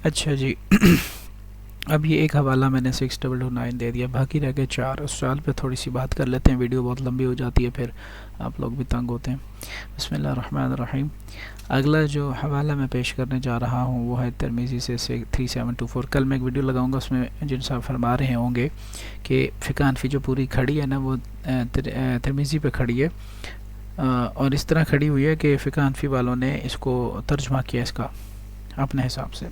اچھا جی، اب یہ ایک حوالہ میں نے 6229 دے دیا، باقی رہ گئے 4. اس سوال پہ تھوڑی سی بات کر لیتے ہیں، ویڈیو بہت لمبی ہو جاتی ہے، پھر آپ لوگ بھی تنگ ہوتے ہیں. بسم اللہ الرحمن الرحیم. اگلا جو حوالہ میں پیش کرنے جا رہا ہوں وہ ہے ترمذی سے 3724. کل میں ایک ویڈیو لگاؤں گا، اس میں جن صاحب فرما رہے ہوں گے کہ فقہ حنفی جو پوری کھڑی ہے نا وہ ترمذی پہ کھڑی ہے، اور اس طرح کھڑی ہوئی ہے کہ فقہ حنفی والوں نے اس کو ترجمہ کیا اس کا اپنے حساب سے.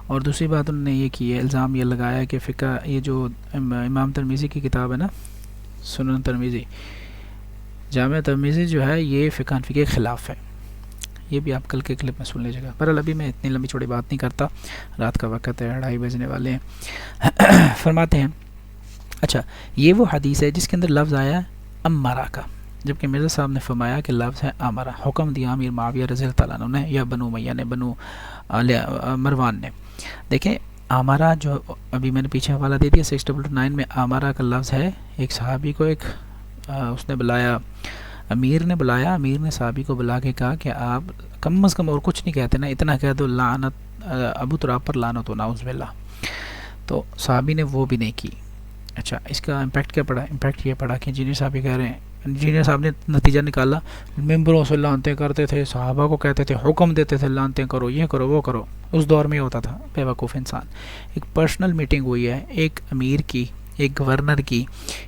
اور دوسری بات انہوں نے یہ کی ہے، الزام یہ لگایا کہ فقہ یہ جو امام ترمذی کی کتاب ہے نا، سنن ترمذی، جامع ترمذی جو ہے یہ فقہ حنفی کے خلاف ہے. یہ بھی آپ کل کے کلپ میں سن لیجیے گا. بہرحال ابھی میں اتنی لمبی چوڑی بات نہیں کرتا، رات کا وقت ہے، 2:30 بجنے والے ہیں. فرماتے ہیں اچھا یہ وہ حدیث ہے جس کے اندر لفظ آیا امرا کا، جبکہ مرزا صاحب نے فرمایا کہ لفظ ہے امرا، حکم دیا امیر معاویہ رضی اللہ تعالیٰ عنہ نے یا بنو امیہ نے، بنو مروان نے. دیکھیں امرا جو ابھی میں نے پیچھے حوالہ دے دیا 699 میں، امرا کا لفظ ہے ایک صحابی کو، ایک اس نے بلایا، امیر نے بلایا، امیر نے صحابی کو بلا کے کہا کہ آپ کم از کم اور کچھ نہیں کہتے نا، اتنا کہہ دو لعنت ابو تراب پر لعنت و نعوذ باللہ. تو صحابی نے وہ بھی نہیں کی. اچھا اس کا امپیکٹ کیا پڑا؟ امپیکٹ یہ پڑا کہ انجینئر صاحب یہ کہہ رہے ہیں، انجینئر صاحب نے نتیجہ نکالا، ممبروں سے لانتیں کرتے تھے، صحابہ کو کہتے تھے، حکم دیتے تھے لانتیں کرو، یہ کرو وہ کرو. اس دور میں یہ ہوتا تھا بے وقوف انسان. ایک پرسنل میٹنگ ہوئی ہے، ایک امیر کی، ایک گورنر کی،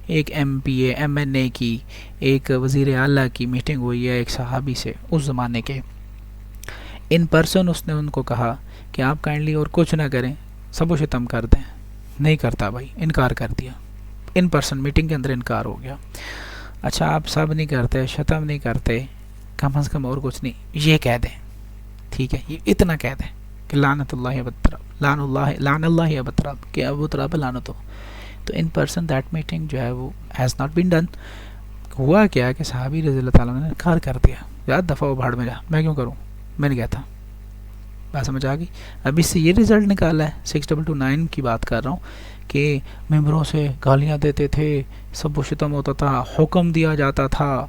ایک M P A M N A کی، ایک وزیر اعلیٰ کی میٹنگ ہوئی ہے ایک صحابی سے اس زمانے کے. ان پرسن اس نے ان کو کہا کہ آپ کائنڈلی اور کچھ نہ کریں، سب و شتم کر دیں. نہیں کرتا بھائی، انکار کر دیا. ان پرسن میٹنگ کے اندر انکار ہو گیا. اچھا آپ سب نہیں کرتے، شتم نہیں کرتے، کم از کم اور کچھ نہیں یہ کہہ دیں، ٹھیک ہے، یہ اتنا کہہ دیں کہ لعنت اللہ ابو تراب، لعن اللہ ابو تراب، کہ ابو تراب لعنت ہو. تو ان پرسن دیٹ میٹنگ جو ہے وہ ہیز ناٹ بین ڈن. ہوا کیا کہ صحابی رضی اللہ تعالیٰ نے انکار کر دیا، یاد دفعہ وہ بھاڑ میں جا، میں کیوں کروں، میں نے کہا تھا. بات سمجھ آ گئی؟ اب اس سے یہ رزلٹ نکالا ہے، 6229 کی بات کر رہا ہوں کہ ممبروں سے گالیاں دیتے تھے، سب و شتم ہوتا تھا، حکم دیا جاتا تھا.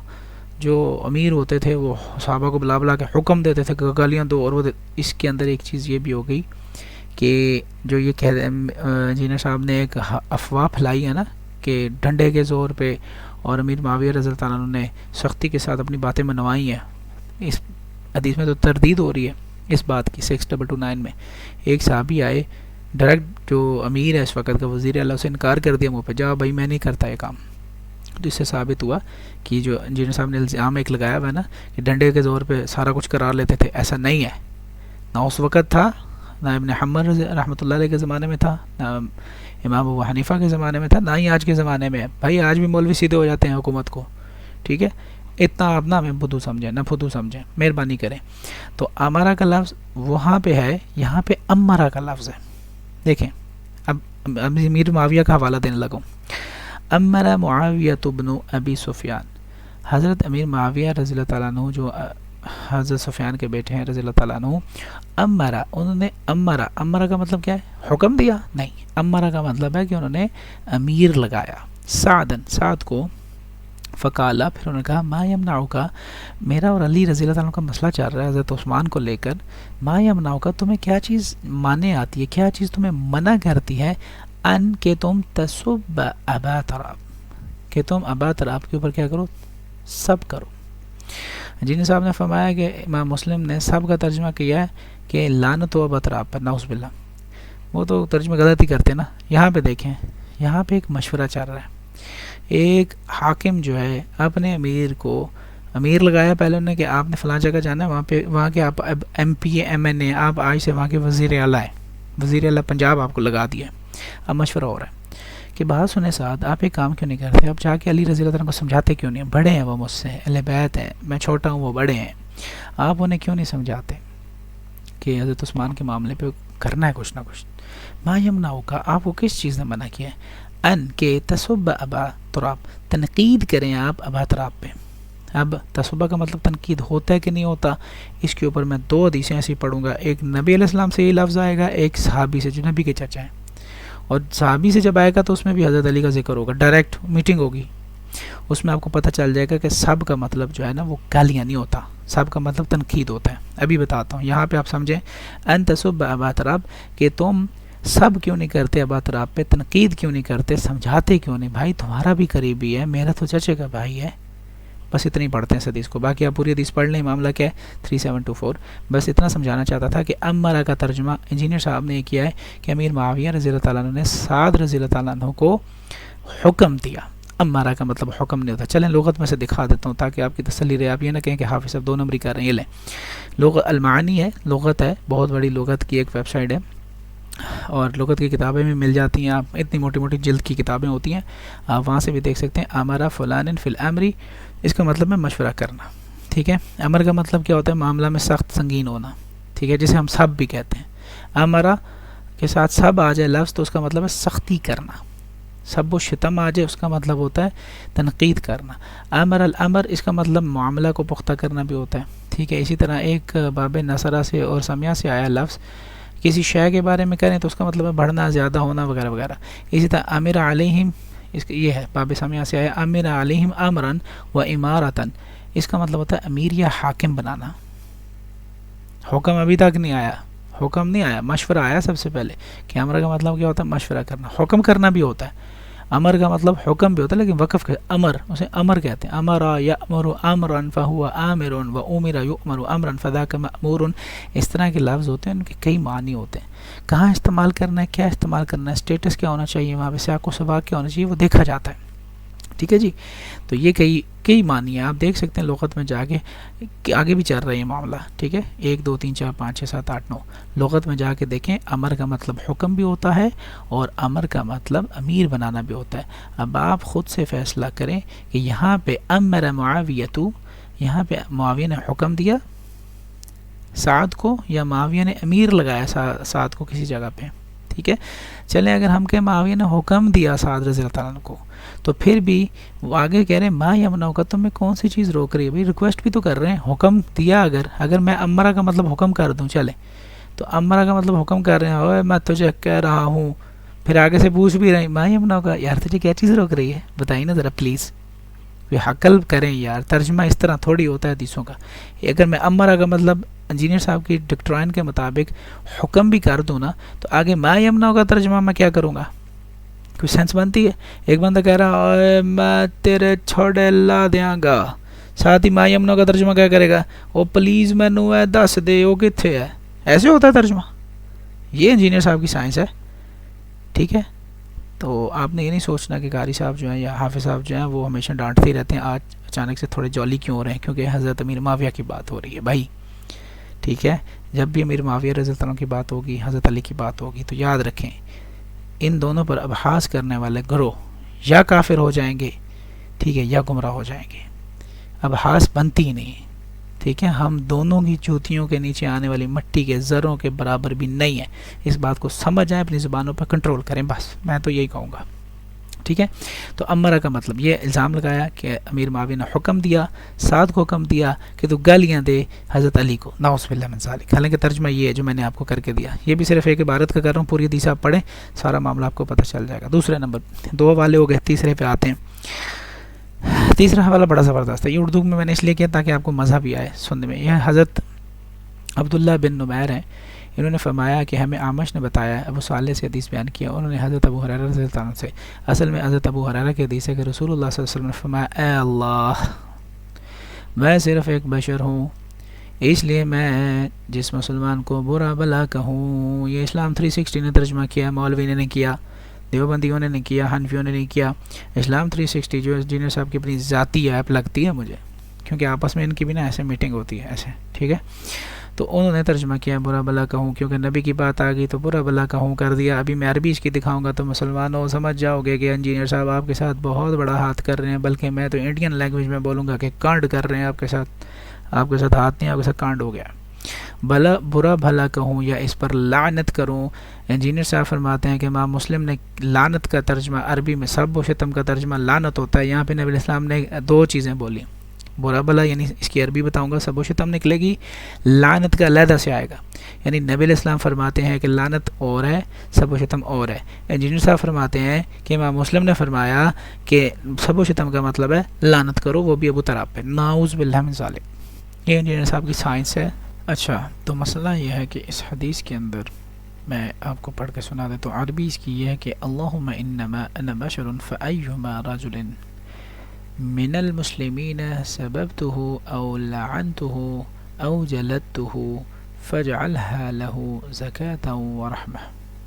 جو امیر ہوتے تھے وہ صحابہ کو بلا بلا کے حکم دیتے تھے کہ گالیاں دو. اور وہ اس کے اندر ایک چیز یہ بھی ہو گئی کہ جو یہ کہہ انجینئر صاحب نے ایک افواہ پھیلائی ہے نا کہ ڈنڈے کے زور پہ، اور امیر معاویہ رضی اللہ تعالیٰ عنہ نے سختی کے ساتھ اپنی باتیں منوائی ہیں. اس حدیث میں تو تردید ہو رہی ہے اس بات کی. 6229 میں ایک صحابی آئے ڈائریکٹ، جو امیر ہے اس وقت کا، وزیر اعلیٰ، سے انکار کر دیا منہ پہ، جا بھائی میں نہیں کرتا یہ کام. تو اس سے ثابت ہوا کہ جو انجینئر صاحب نے الزام ایک لگایا ہوا ہے نا کہ ڈنڈے کے زور پہ سارا کچھ کرا لیتے تھے، ایسا نہیں ہے. نہ اس وقت تھا، نہ ابن حنبل رحمۃ اللہ علیہ کے زمانے میں تھا، نہ امام ابو حنیفہ کے زمانے میں تھا، نہ ہی آج کے زمانے میں ہے. بھائی آج بھی مولوی سیدھے ہو جاتے ہیں حکومت کو، ٹھیک ہے. اتنا آپ نہ ہمیں بدھو سمجھیں، نہ فدو سمجھیں، مہربانی کریں. تو امارا کا لفظ وہاں پہ ہے، یہاں پہ امارا کا لفظ ہے. دیکھیں اب امیر معاویہ کا حوالہ دینے لگا ہوں. امرا معاویہ بن ابی سفیان، حضرت امیر معاویہ رضی اللہ تعالیٰ عنہ جو حضرت سفیان کے بیٹے ہیں رضی اللہ تعالیٰ عنہ، امرا انہوں نے، امرا کا مطلب کیا ہے؟ حکم دیا؟ نہیں، امرا کا مطلب ہے کہ انہوں نے امیر لگایا سعد کو. فقالا، پھر انہوں نے کہا ما یمنعک، میرا اور علی رضی اللہ تعالیٰ عنہ کا مسئلہ چل رہا ہے حضرت عثمان کو لے کر. ما یمنعک، تمہیں کیا چیز مانے آتی ہے، کیا چیز تمہیں منع کرتی ہے، ان کہ تم تسب ابا تراب، کہ تم ابا تراب کے اوپر کیا کرو، سب کرو. جن صاحب نے فرمایا کہ امام مسلم نے سب کا ترجمہ کیا ہے کہ لعنت و ابا تراب پر، نعوذ باللہ. وہ تو ترجمہ غلط ہی کرتے نا. یہاں پہ دیکھیں، یہاں پہ ایک مشورہ چل رہا ہے. ایک حاکم جو ہے اپنے امیر کو امیر لگایا پہلے انہوں نے کہ آپ نے فلاں جگہ جانا ہے، وہاں کے آپ M P A M N A, آپ آج سے وہاں کے وزیر اعلیٰ ہیں، وزیر اعلیٰ پنجاب آپ کو لگا دیا. اب مشورہ ہو رہا ہے کہ بات سنے ساتھ آپ ایک کام کیوں نہیں کرتے، آپ جا کے علی رضی اللہ عنہ کو سمجھاتے کیوں نہیں؟ بڑے ہیں وہ مجھ سے، اہل بیت ہیں، میں چھوٹا ہوں وہ بڑے ہیں، آپ انہیں کیوں نہیں سمجھاتے کہ حضرت عثمان کے معاملے پہ کرنا ہے کچھ نہ کچھ. ما یمنعک، آپ کو کس چیز نے منع کیا ہے، ان کہ تسب ابا تراب، تنقید کریں آپ ابا تراب پہ. اب تسبہ کا مطلب تنقید ہوتا ہے کہ نہیں ہوتا، اس کے اوپر میں 2 حدیثیں ایسی پڑھوں گا. ایک نبی علیہ السلام سے یہ لفظ آئے گا، ایک صحابی سے جو نبی کے چچا ہیں. اور صحابی سے جب آئے گا تو اس میں بھی حضرت علی کا ذکر ہوگا، ڈائریکٹ میٹنگ ہوگی. اس میں آپ کو پتہ چل جائے گا کہ سب کا مطلب جو ہے نا وہ گالیاں نہیں ہوتا، سب کا مطلب تنقید ہوتا ہے. ابھی بتاتا ہوں. یہاں پہ آپ سمجھیں ان تسب ابا تراب کہ تم سب کیوں نہیں کرتے ابا تراب پہ، تنقید کیوں نہیں کرتے، سمجھاتے کیوں نہیں. بھائی تمہارا بھی قریبی ہے، میرا تو چچے کا بھائی ہے. بس اتنی پڑھتے ہیں اس حدیث کو، باقی آپ پوری حدیث پڑھ لیں. معاملہ کیا ہے 3724. بس اتنا سمجھانا چاہتا تھا کہ امرا کا ترجمہ انجینئر صاحب نے یہ کیا ہے کہ امیر معاویہ رضی اللہ تعالیٰ عنہ نے سعد رضی اللہ تعالیٰ عنہ کو حکم دیا. امارا کا مطلب حکم نہیں ہوتا. چلیں لغت میں سے دکھا دیتا ہوں تاکہ آپ کی تسلی رہے، آپ یہ نہ کہیں کہ حافظ صاحب 2 نمبری کر رہے ہیں. یہ لیں لغت المعانی ہے، لغت ہے، بہت بڑی لغت کی ایک ویب سائٹ ہے اور لغت کی کتابیں بھی مل جاتی ہیں. آپ اتنی موٹی موٹی جلد کی کتابیں ہوتی ہیں، آپ وہاں سے بھی دیکھ سکتے ہیں. امارا فلان فی الامری، اس کا مطلب ہے مشورہ کرنا. ٹھیک ہے. امر کا مطلب کیا ہوتا ہے؟ معاملہ میں سخت سنگین ہونا. ٹھیک ہے، جسے ہم سب بھی کہتے ہیں. امرا کے ساتھ سب آ جائے لفظ تو اس کا مطلب ہے سختی کرنا. سب و شتم آ جائے اس کا مطلب ہوتا ہے تنقید کرنا. امر الامر اس کا مطلب معاملہ کو پختہ کرنا بھی ہوتا ہے. ٹھیک ہے. اسی طرح ایک باب نصرہ سے اور سمیہ سے آیا لفظ کسی شے کے بارے میں کریں تو اس کا مطلب ہے بڑھنا، زیادہ ہونا وغیرہ وغیرہ. اسی طرح امر علیہم، اس کا یہ ہے باب سمیہ سے آیا امر علیہم امرا و امارتن، اس کا مطلب ہوتا ہے امیر یا حاکم بنانا. حکم ابھی تک نہیں آیا، حکم نہیں آیا، مشورہ آیا سب سے پہلے. کہ امر کا مطلب کیا ہوتا ہے؟ مشورہ کرنا. حکم کرنا بھی ہوتا ہے. امر کا مطلب حکم بھی ہوتا ہے لیکن وقف کا امر، اسے امر کہتے ہیں. امرا یامر امرا فہو آمر و امر یؤمر امرا فذاک مأمور. اس طرح کے لفظ ہوتے ہیں، ان کے کئی معنی ہوتے ہیں. کہاں استعمال کرنا ہے، کیا استعمال کرنا ہے، اسٹیٹس کیا ہونا چاہیے، وہاں پہ سیاق و سباق کیا ہونا چاہیے، وہ دیکھا جاتا ہے. ٹھیک ہے جی. تو یہ کئی معنی ہیں، آپ دیکھ سکتے ہیں لغت میں جا کے. آگے بھی چل رہا ہے معاملہ. ٹھیک ہے. 1 2 3 4 5 6 7 8 9 لغت میں جا کے دیکھیں. امر کا مطلب حکم بھی ہوتا ہے اور امر کا مطلب امیر بنانا بھی ہوتا ہے. اب آپ خود سے فیصلہ کریں کہ یہاں پہ امر معاویہ، یہاں پہ معاویہ نے حکم دیا سعد کو یا معاویہ نے امیر لگایا سعد کو کسی جگہ پہ. ٹھیک ہے. چلیں اگر ہم کہیں معاویہ نے حکم دیا سعد رضی اللہ تعالیٰ عنہ کو، تو پھر بھی وہ آگے کہہ رہے ہیں ما یمنعک، تمہیں کون سی چیز روک رہی ہے؟ بھائی ریکویسٹ بھی تو کر رہے ہیں. حکم دیا اگر میں امرا کا مطلب حکم کر دوں، چلیں تو امرا کا مطلب حکم کر رہے ہیں، اوے میں تجھے کہہ رہا ہوں، پھر آگے سے پوچھ بھی رہے ہیں ما یمنعک، یار تجھے کیا چیز روک رہی ہے بتائیے نا ذرا پلیز. حقل کریں یار، ترجمہ اس طرح تھوڑی ہوتا ہے حدیثوں کا. اگر میں امرا کا مطلب انجینئر صاحب کی ڈکٹرائن کے مطابق حکم بھی کر دوں نا، تو آگے ما یمنعک کا ترجمہ میں کیا کروں گا؟ کوئی سینس بنتی ہے؟ ایک بندہ کہہ رہا ہے میں تیرے چھوڑے لا دیاں گا، ساتھ ہی ما یمنعک کا ترجمہ کیا کرے گا؟ او پلیز مینوں اے دس دے او کتھے ہے. ایسے ہوتا ہے ترجمہ. یہ انجینئر صاحب کی سائنس ہے. ٹھیک ہے. تو آپ نے یہ نہیں سوچنا کہ قاری صاحب جو ہیں یا حافظ صاحب جو ہیں وہ ہمیشہ ڈانٹتے ہی رہتے ہیں، آج اچانک سے تھوڑے جولی کیوں ہو رہے ہیں؟ کیونکہ حضرت امیر معاویہ کی بات ہو رہی ہے بھائی. ٹھیک ہے. جب بھی امیر معاویہ رضی اللہ عنہ کی بات ہوگی، حضرت علی کی بات ہوگی، تو یاد رکھیں ان دونوں پر ابحاث کرنے والے گروہ یا کافر ہو جائیں گے، ٹھیک ہے، یا گمراہ ہو جائیں گے. ابحاث بنتی ہی نہیں. ٹھیک ہے. ہم دونوں کی جوتیوں کے نیچے آنے والی مٹی کے ذروں کے برابر بھی نہیں ہیں. اس بات کو سمجھ جائیں، اپنی زبانوں پر کنٹرول کریں، بس میں تو یہی کہوں گا. ٹھیک ہے. تو امرا کا مطلب یہ الزام لگایا کہ امیر معاویہ نے حکم دیا، سعد کو حکم دیا کہ تو گالیاں دے حضرت علی کو، نعوذ باللہ من ذالک. حالانکہ ترجمہ یہ ہے جو میں نے آپ کو کر کے دیا، یہ بھی صرف ایک عبارت کا کر رہا ہوں. پوری حدیث آپ پڑھیں، سارا معاملہ آپ کو پتہ چل جائے گا. دوسرے نمبر 2 حوالے ہو گئے، تیسرے پہ آتے ہیں. تیسرا حوالہ بڑا زبردست ہے. یہ اردو میں نے اس لیے کیا تاکہ آپ کو مزہ بھی آئے سننے میں. یہ حضرت عبداللہ بن نمیر ہیں. انہوں نے فرمایا کہ ہمیں اعمش نے بتایا، ابو صالح سے حدیث بیان کیا، انہوں نے حضرت ابو ہریرہ رضی اللہ عنہ سے. اصل میں حضرت ابو ہریرہ کی حدیث ہے کہ رسول اللہ صلی اللہ علیہ وسلم نے فرمایا اے اللہ، میں صرف ایک بشر ہوں، اس لیے میں جس مسلمان کو برا بلا کہوں. یہ اسلام 360 نے ترجمہ کیا، مولوی نے نہیں کیا، دیوبندیوں نے نہیں کیا، حنفیوں نے نہیں کیا. اسلام 360 جو انجینئر صاحب کی اپنی ذاتی ایپ لگتی ہے مجھے، کیونکہ آپس میں ان کی بھی نا ایسے میٹنگ ہوتی ہے ایسے. ٹھیک ہے. تو انہوں نے ترجمہ کیا برا بلا کہوں، کیونکہ نبی کی بات آ گئی تو برا بلا کہوں کر دیا. ابھی میں عربی اس کی دکھاؤں گا تو مسلمانوں سمجھ جاؤ گے کہ انجینئر صاحب آپ کے ساتھ بہت بڑا ہاتھ کر رہے ہیں، بلکہ میں تو انڈین لینگویج میں بولوں گا کہ کانڈ کر رہے ہیں آپ کے ساتھ. آپ کے ساتھ ہاتھ نہیں، آپ کے ساتھ کانڈ ہو گیا. برا بھلا کہوں یا اس پر لعنت کروں. انجینئر صاحب فرماتے ہیں کہ امام مسلم نے لعنت کا ترجمہ عربی میں سب و شتم کا ترجمہ لعنت ہوتا ہے. یہاں پہ نبی الاسلام نے 2 چیزیں بولی. برا بلا یعنی اس کی عربی بتاؤں گا، سب و شتم نکلے گی، لعنت کا علیحدہ سے آئے گا. یعنی نبی علیہ السلام فرماتے ہیں کہ لعنت اور ہے، سب و شتم اور ہے. انجینئر صاحب فرماتے ہیں کہ امام مسلم نے فرمایا کہ سب و شتم کا مطلب ہے لعنت کرو، وہ بھی ابو طراب پہ. نعوذ باللہ من ذالک. یہ انجینئر صاحب کی سائنس ہے. اچھا، تو مسئلہ یہ ہے کہ اس حدیث کے اندر میں آپ کو پڑھ کے سنا دیتا ہوں. عربی اس کی یہ ہے کہ اللہم انما انا بشر فایما رجل من المسلمین سببته او لعنته او جلدته فاجعلها له زکاة ورحمہ.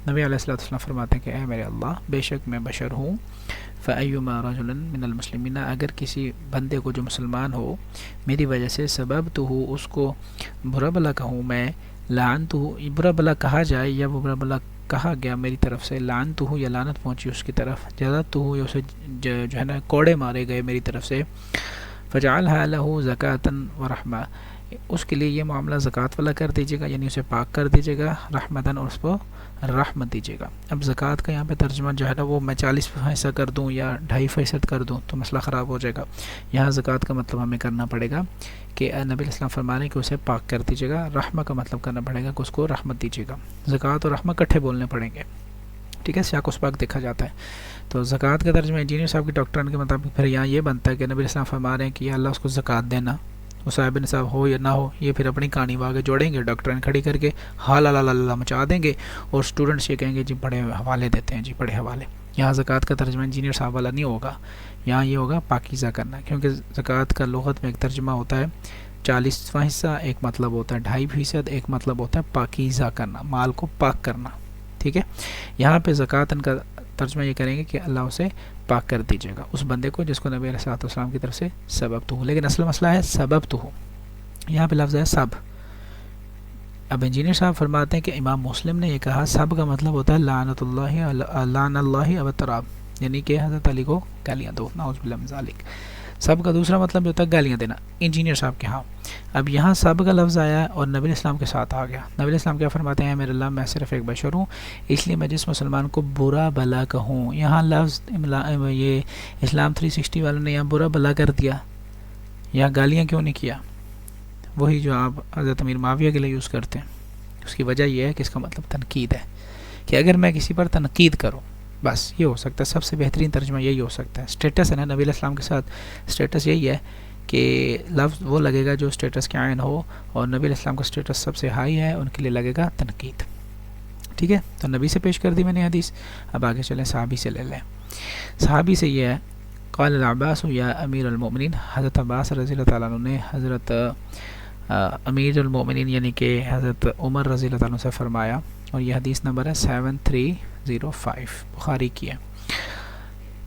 نبی علیہ السلام فرماتے ہیں کہ اے میرے اللہ، بے شک میں بشر ہوں. فایما رجل من المسلمین، اگر کسی بندے کو جو مسلمان ہو میری وجہ سے سببته، اس کو برا بلا کہوں میں، لعنته برا بلا کہا جائے یا وہ برا بلا کہا گیا میری طرف سے، لعنته یا لعنت پہنچی اس کی طرف، جلدته یا اسے جو ہے نا کوڑے مارے گئے میری طرف سے، فجعلها له زکاة ورحمہ، اس کے لیے یہ معاملہ زکوٰۃ والا کر دیجیے گا، یعنی اسے پاک کر دیجیے گا، رحمتاً، اور اس کو رحمت دیجیے گا. اب زکوٰۃ کا یہاں پہ ترجمہ جو ہے نا وہ میں 40% کر دوں یا 2.5% کر دوں تو مسئلہ خراب ہو جائے گا. یہاں زکوٰۃ کا مطلب ہمیں کرنا پڑے گا کہ نبی علیہ السلام فرما رہے ہیں کہ اسے پاک کر دیجیے گا. رحمہ کا مطلب کرنا پڑے گا کہ اس کو رحمت دیجیے گا. زکوٰۃ اور رحمہ کٹھے بولنے پڑیں گے، ٹھیک ہے، سیاق و سباق دیکھا جاتا ہے. تو زکوٰۃ کا ترجمہ انجینئر صاحب کی ڈاکٹران کے مطابق پھر یہاں یہ بنتا ہے کہ نبی علیہ السلام فرما رہے ہیں کہ یا اللہ اس کو زکوٰۃ دینا، وہ صاحب نصاب ہو یا نہ ہو. یہ پھر اپنی کہانی وہ آگے جوڑیں گے، ڈاکٹران کھڑی کر کے حال اللہ مچا دیں گے، اور اسٹوڈنٹس یہ کہیں گے جی بڑے حوالے دیتے ہیں، جی بڑے حوالے. یہاں زکوٰۃ کا ترجمہ انجینئر صاحب والا نہیں ہوگا، یہاں یہ ہوگا پاکیزہ کرنا، کیونکہ زکوٰۃ کا لغت میں ایک ترجمہ ہوتا ہے 40واں حصہ، ایک مطلب ہوتا ہے 2.5%، ایک مطلب ہوتا ہے پاکیزہ کرنا، مال کو پاک کرنا، ٹھیک ہے. یہاں پہ زکوٰۃ کا ترجمہ یہ کریں گے کہ اللہ اسے پاک کر دیجیے گا، اس بندے کو جس کو نبی علیہ السلام کی طرف سے سبب تو ہو. لیکن اصل مسئلہ ہے سبب تو ہو، یہاں پہ لفظ ہے سب. اب انجینئر صاحب فرماتے ہیں کہ امام مسلم نے یہ کہا سب کا مطلب ہوتا ہے لعنت اللہ ابو طراب، یعنی کہ حضرت علی کو گالیاں دو، نعوذ باللہ من ذالک. سب کا دوسرا مطلب جو ہوتا ہے گالیاں دینا، انجینئر صاحب کے ہاں. اب یہاں سب کا لفظ آیا اور نبی علیہ السلام کے ساتھ آ گیا. نبی علیہ السلام کیا فرماتے ہیں؟ میرے اللہ، میں صرف ایک بشر ہوں، اس لیے میں جس مسلمان کو برا بلا کہوں، یہاں لفظ یہ اسلام 360 والوں نے یہاں برا بلا کر دیا، یہاں گالیاں کیوں نہیں کیا؟ وہی جو آپ حضرت امیر معاویہ کے لیے یوز کرتے ہیں. اس کی وجہ یہ ہے کہ اس کا مطلب تنقید ہے، کہ اگر میں کسی پر تنقید کروں، بس یہ ہو سکتا ہے. سب سے بہترین ترجمہ یہی ہو سکتا ہے. اسٹیٹس ہے نا نبی علیہ السلام کے ساتھ، اسٹیٹس یہی ہے کہ لفظ وہ لگے گا جو اسٹیٹس کے عین ہو، اور نبی علیہ السلام کا اسٹیٹس سب سے ہائی ہے، ان کے لیے لگے گا تنقید، ٹھیک ہے. تو نبی سے پیش کر دی میں نے حدیث. اب آگے چلیں، صحابی سے لے لیں. صحابی سے یہ ہے، قال العباس یا امیر المؤمنین، حضرت عباس رضی اللہ تعالیٰ عنہ نے حضرت امیر المؤمنین یعنی کہ حضرت عمر رضی اللہ تعالیٰ عنہ سے فرمایا، اور یہ حدیث نمبر ہے 7305، بخاری کی ہے.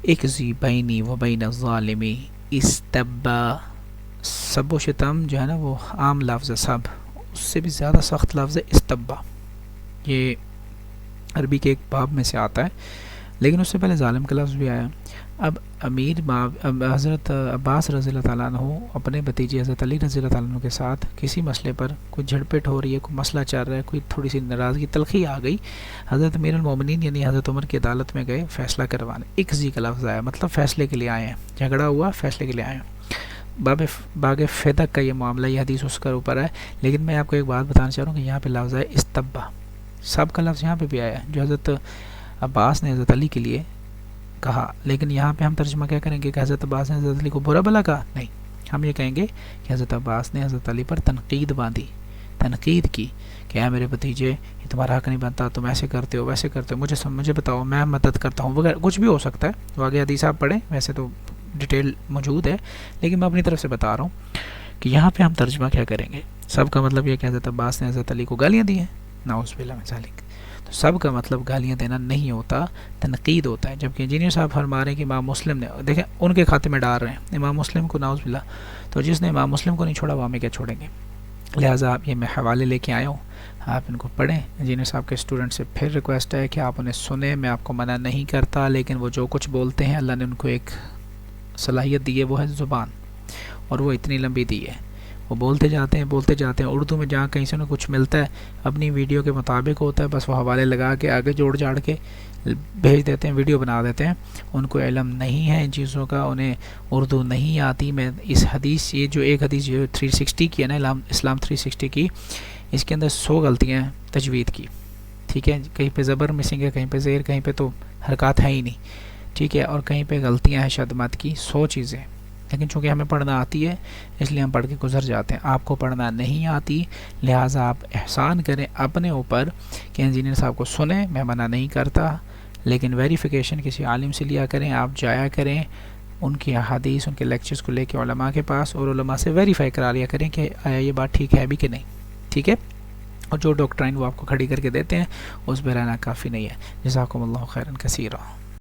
اکزی بینی و بین الظالمی استبا. سب و شتم جو ہے نا وہ عام لفظ ہے، سب، اس سے بھی زیادہ سخت لفظ ہے استبا. یہ عربی کے ایک باب میں سے آتا ہے، لیکن اس سے پہلے ظالم کا لفظ بھی آیا. اب حضرت عباس رضی اللہ تعالیٰ عنہ اپنے بھتیجے حضرت علی رضی اللہ تعالیٰ عنہ کے ساتھ کسی مسئلے پر کوئی جھڑپٹ ہو رہی ہے، کوئی مسئلہ چل رہا ہے، کوئی تھوڑی سی ناراضگی تلخی آ گئی، حضرت امیر المومنین یعنی حضرت عمر کی عدالت میں گئے فیصلہ کروانے. اکزی کا لفظ آیا، مطلب فیصلے کے لیے آئے ہیں، جھگڑا ہوا، فیصلے کے لیے آئے ہیں. باغ فدق کا یہ معاملہ، یہ حدیث اس کے اوپر ہے. لیکن میں آپ کو ایک بات بتانا چاہ رہا ہوں کہ یہاں پہ لفظ ہے استبا. سب کا لفظ یہاں پہ بھی آیا ہے جو حضرت عباس نے حضرت علی کے لیے کہا، لیکن یہاں پہ ہم ترجمہ کیا کریں گے کہ حضرت عباس نے حضرت علی کو برا بلا کہا؟ نہیں، ہم یہ کہیں گے کہ حضرت عباس نے حضرت علی پر تنقید باندھی، تنقید کی کہ اے میرے بھتیجے، یہ تمہارا حق نہیں بنتا، تم ایسے کرتے ہو، ویسے کرتے ہو، مجھے بتاؤ، میں مدد کرتا ہوں وغیرہ، کچھ بھی ہو سکتا ہے. تو آگے حدیث آپ پڑھیں، ویسے تو ڈیٹیل موجود ہے، لیکن میں اپنی طرف سے بتا رہا ہوں کہ یہاں پہ ہم ترجمہ کیا کریں گے. سب کا مطلب یہ کہ حضرت عباس نے حضرت علی کو گالیاں دی ہیں، نعوذ باللہ من ذالک. تو سب کا مطلب گالیاں دینا نہیں ہوتا، تنقید ہوتا ہے. جبکہ انجینئر صاحب فرما رہے ہیں کہ امام مسلم نے، دیکھیں ان کے کھاتے میں ڈال رہے ہیں امام مسلم کو، نعوذ باللہ. تو جس نے امام مسلم کو نہیں چھوڑا وہ ہمیں کیا چھوڑیں گے؟ لہٰذا آپ یہ میں حوالے لے کے آیا ہوں، آپ ان کو پڑھیں. انجینئر صاحب کے اسٹوڈنٹ سے پھر ریکویسٹ ہے کہ آپ انہیں سنیں، میں آپ کو منع نہیں کرتا، لیکن وہ جو کچھ بولتے ہیں اللہ نے ان کو ایک صلاحیت دی ہے، وہ ہے زبان، اور وہ اتنی لمبی دی ہے. وہ بولتے جاتے ہیں اردو میں جہاں کہیں سے انہیں کچھ ملتا ہے اپنی ویڈیو کے مطابق ہوتا ہے، بس وہ حوالے لگا کے آگے جوڑ جاڑ کے بھیج دیتے ہیں، ویڈیو بنا دیتے ہیں. ان کو علم نہیں ہے ان چیزوں کا، انہیں اردو نہیں آتی. میں اس حدیث، یہ جو ایک حدیث جو 360 کی ہے نا، اسلام 360 کی، اس کے اندر 100 غلطیاں ہیں تجوید کی. ٹھیک ہے، کہیں پہ زبر مسنگ ہے، کہیں پہ زیر، کہیں پہ تو حرکات ہے ہی نہیں. ٹھیک ہے، اور کہیں پہ غلطیاں ہیں شد مد کی، 100 چیزیں. لیکن چونکہ ہمیں پڑھنا آتی ہے اس لیے ہم پڑھ کے گزر جاتے ہیں. آپ کو پڑھنا نہیں آتی، لہٰذا آپ احسان کریں اپنے اوپر کہ انجینئر صاحب کو سنیں. میں منع نہیں کرتا، لیکن ویریفیکیشن کسی عالم سے لیا کریں. آپ جایا کریں ان کی احادیث، ان کے لیکچرز کو لے کے علماء کے پاس، اور علماء سے ویریفائی کرا لیا کریں کہ آیا یہ بات ٹھیک ہے بھی کہ نہیں. ٹھیک ہے، اور جو ڈاکٹرائن وہ آپ کو کھڑی کر کے دیتے ہیں اس پہ رہنا کافی نہیں ہے. جزاکم اللہ خیرا کثیرا.